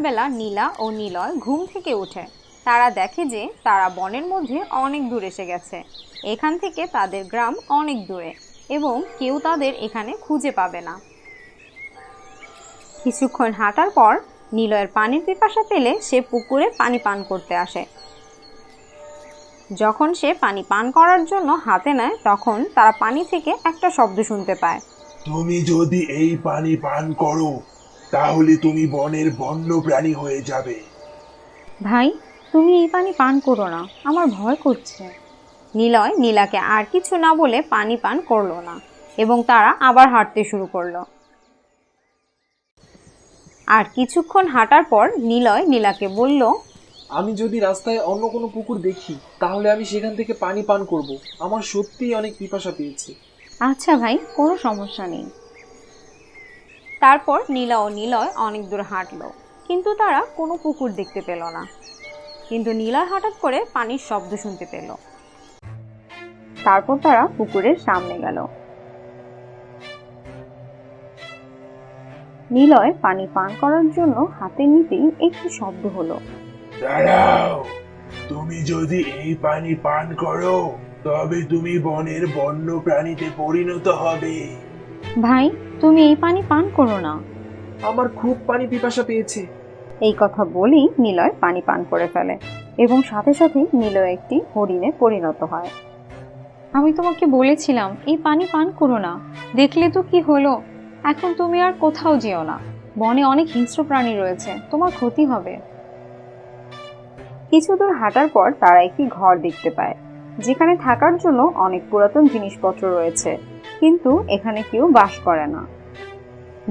বেলা নীলা ও নিলয় ঘুম থেকে ওঠে। তারা দেখে যে তারা বনের মধ্যে অনেক দূর এসে গেছে। এখান থেকে তাদের গ্রাম অনেক দূরে এবং কেউ তাদের এখানে খুঁজে পাবে না। কিছুক্ষণ হাঁটার পর নিলয়ের পানির পিপাসা পেলে সে পুকুরে পানি পান করতে আসে। যখন সে পানি পান করার জন্য হাতে নেয় তখন তারা পানি থেকে একটা শব্দ শুনতে পায়। তুমি যদি এই পানি পান করো তাহলে তুমি বনের বন্য প্রাণী হয়ে যাবে। ভাই, তুমি এই পানি পান করো না, আমার ভয় করছে। নিলয় নীলাকে আর কিছু না বলে পানি পান করলো না এবং তারা আবার হাঁটতে শুরু করলো। আর কিছুক্ষণ হাঁটার পর নিলয় নীলাকে বলল, আমি যদি রাস্তায় অন্য কোনো পুকুর দেখি তাহলে আমি সেখান থেকে পানি পান করব। আমার সত্যিই অনেক পিপাসা পেয়েছে। আচ্ছা ভাই, কোনো সমস্যা নেই। তারপর নীলা ও নিলয় অনেক দূর হাঁটলো, কিন্তু তারা কোনো পুকুর দেখতে পেল না। কিন্তু নিলয় হঠাৎ করে পানির শব্দ শুনতে পেল। তারপর তারা পুকুরের সামনে গেল। নিলয় পানি পান করার জন্য হাতে নিতেই একটি শব্দ হলো। দাঁড়াও, তুমি যদি এই পানি পান করো তবে তুমি বনের বন্য প্রাণীতে পরিণত হবে। ভাই, তুমি এই পানি পান করো না। আমার খুব পানি পিপাসা পেয়েছে। এই কথা বলেই নিলয় পানি পান করে ফেলে এবং সাথে সাথে নিলয় একটি হরিণে পরিণত হয়। আমি তোমাকে বলেছিলাম এই পানি পান করো না, দেখলে তো কি হলো। এখন তুমি আর কোথাও যেও না, বনে অনেক হিংস্র প্রাণী রয়েছে, তোমার ক্ষতি হবে। কিছু দূর হাঁটার পর তারা একটি ঘর দেখতে পায়, যেখানে থাকার জন্য অনেক পুরাতন জিনিসপত্র রয়েছে, কিন্তু এখানে কেউ বাস করে না।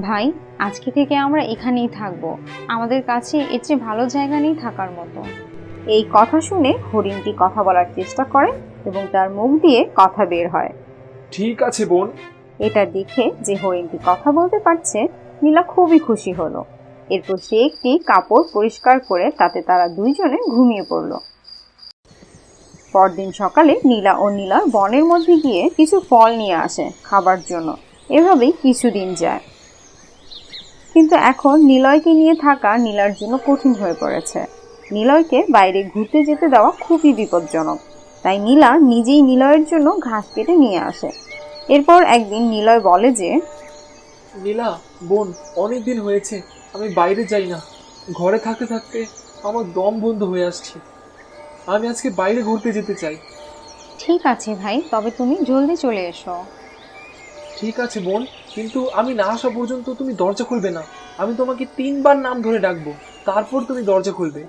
ভাই, আজকে থেকে আমরা এখানেই থাকবো, আমাদের কাছে এর চেয়ে ভালো জায়গা নেই থাকার মতো। এই কথা শুনে হরিণটি কথা বলার চেষ্টা করে এবং তার মুখ দিয়ে কথা বের হয়। ঠিক আছে বোন। এটা দেখে যে হরিণটি কথা বলতে পারছে, নীলা খুবই খুশি হলো। এরপর সে একটি কাপড় পরিষ্কার করে তাতে তারা দুইজনে ঘুমিয়ে পড়ল। পরদিন সকালে নীলা ও নিলয় বনের মধ্যে গিয়ে কিছু ফল নিয়ে আসে খাবার জন্য। এভাবেই কিছুদিন যায়, কিন্তু এখন নিলয়কে নিয়ে থাকা নীলার জন্য কঠিন হয়ে পড়েছে। নিলয়কে বাইরে ঘুরতে যেতে দেওয়া খুবই বিপজ্জনক, তাই নীলা নিজেই নিলয়ের জন্য ঘাস কেটে নিয়ে আসে। এরপর একদিন নিলয় বলে যে, নীলা বোন, অনেক দিন হয়েছে আমি বাইরে যাই না। ঘরে থাকতে থাকতে আমার দম বন্ধ হয়ে আসছে। আমি আজকে বাইরে ঘুরতে যেতে চাই। ঠিক আছে ভাই, তবে তুমি জলদি চলে এসো। ঠিক আছে বোন, কিন্তু আমি না আসা পর্যন্ত তুমি দরজা খুলবে না। আমি তোমাকে 3বার নাম ধরে ডাকবো, তারপর তুমি দরজা খুলবে।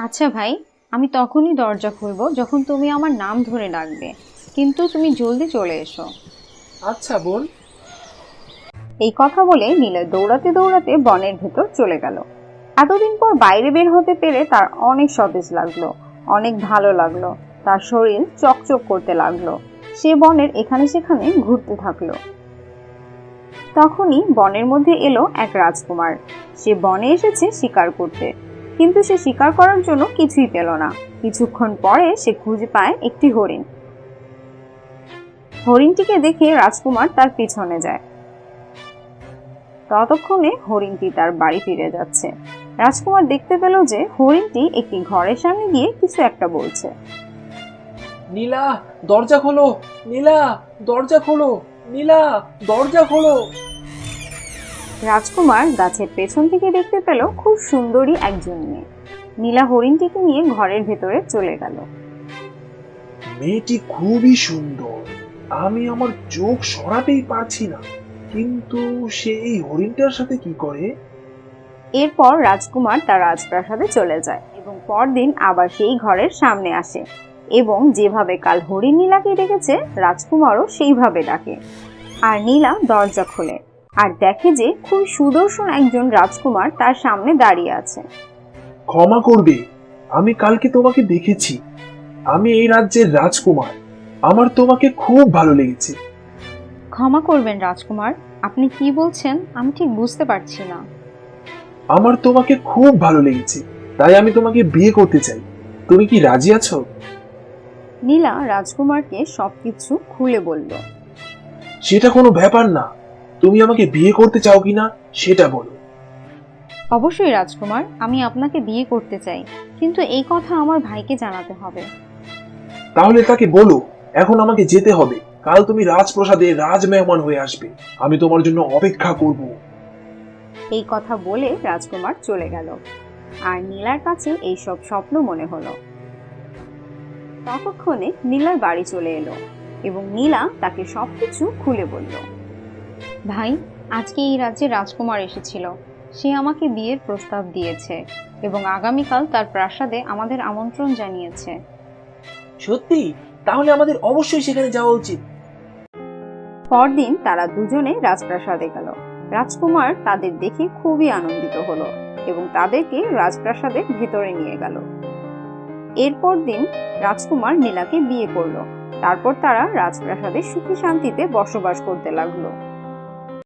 আচ্ছা ভাই, আমি তখনই দরজা খুলবো যখন তুমি আমার নাম ধরে ডাকবে, কিন্তু তুমি জলদি চলে এসো। আচ্ছা বোন। এই কথা বলে নিলয় দৌড়াতে দৌড়াতে বনের ভেতর চলে গেল। এতদিন পর বাইরে বের হতে পেরে তার অনেক সতেজ লাগলো, অনেক ভালো লাগলো। তার শরীর চকচক করতে লাগলো। সে বনের এখানে সেখানে ঘুরতে থাকলো। তখনই বনের মধ্যে এলো এক রাজকুমার। সে বনে এসেছে শিকার করতে, কিন্তু সে শিকার করার জন্য কিছুই পেল না। কিছুক্ষণ পরে সে খুঁজে পায় একটি হরিণ। হরিণটিকে দেখে রাজকুমার তার পিছনে যায়। ততক্ষণে হরিণটি তার বাড়ি ফিরে যাচ্ছে। রাজকুমার দেখতে পেল যে হরিণটি একটি ঘরের সামনে গিয়ে কিছু একটা বলছে। নীলা, দরজা খোলো। নীলা, দরজা খোলো। নীলা, দরজা খোলো। রাজকুমার গাছের পেছন থেকে দেখতে পেল খুব সুন্দরী একজন মেয়ে। নীলা হরিণটিকে নিয়ে ঘরের ভেতরে চলে গেল। মেয়েটি খুবই সুন্দর, আমি আমার চোখ সরাতেই পারছি না, কিন্তু সে এই হরিণটার সাথে কি করে? এরপর রাজকুমার তার রাজপ্রাসাদে চলে যায় এবং পরদিন আবার সেই ঘরের সামনে আসে এবং যেভাবে কাল হরিণ নীলাকে ডেকেছে রাজকুমারও সেইভাবে ডাকে। আর নীলা দরজা খোলে আর দেখে যে খুব সুদর্শন একজন রাজকুমার তার সামনে দাঁড়িয়ে আছে। ক্ষমা করবে, আমি কালকে তোমাকে দেখেছি। আমি এই রাজ্যের রাজকুমার, আমার তোমাকে খুব ভালো লেগেছে। ক্ষমা করবেন রাজকুমার, আপনি কি বলছেন আমি ঠিক বুঝতে পারছি না। আমার তোমাকে খুব ভালো লেগেছে, তাই আমি তোমাকে বিয়ে করতে চাই। তুমি কি রাজি আছো? নীলা রাজকুমারকে সবকিছু খুলে বলল। সেটা কোনো ব্যাপার না, তুমি আমাকে বিয়ে করতে চাও কিনা সেটা বলো। অবশ্যই রাজকুমার, আমি আপনাকে বিয়ে করতে চাই, কিন্তু এই কথা আমার ভাইকে জানাতে হবে। তাহলে তাকে বলো এখন আমাকে যেতে হবে। কাল তুমি রাজপ্রাসাদে রাজমেহমান হয়ে আসবে। আমি তোমার জন্য অপেক্ষা করব। এই কথা বলে রাজকুমার চলে গেল, আর নীলার কাছে এইসব স্বপ্ন মনে হলো। ততক্ষণে নীলার বাড়ি চলে এলো এবং নীলা তাকে সবকিছু খুলে বলল। ভাই, আজকে এই রাজ্যে রাজকুমার এসেছিল। সে আমাকে বিয়ের প্রস্তাব দিয়েছে এবং আগামীকাল তার প্রাসাদে আমাদের আমন্ত্রণ জানিয়েছে। সত্যি? তাহলে আমাদের অবশ্যই সেখানে যাওয়া উচিত। পরদিন তারা দুজনে রাজপ্রাসাদে গেল। রাজকুমার তাদের দেখে খুবই আনন্দিত হলো এবং তাদেরকে রাজপ্রাসাদের ভেতরে নিয়ে গেল। এরপর দিন রাজকুমার নীলাকে বিয়ে করলো। তারপর তারা রাজপ্রাসাদে সুখী শান্তিতে বসবাস করতে লাগলো।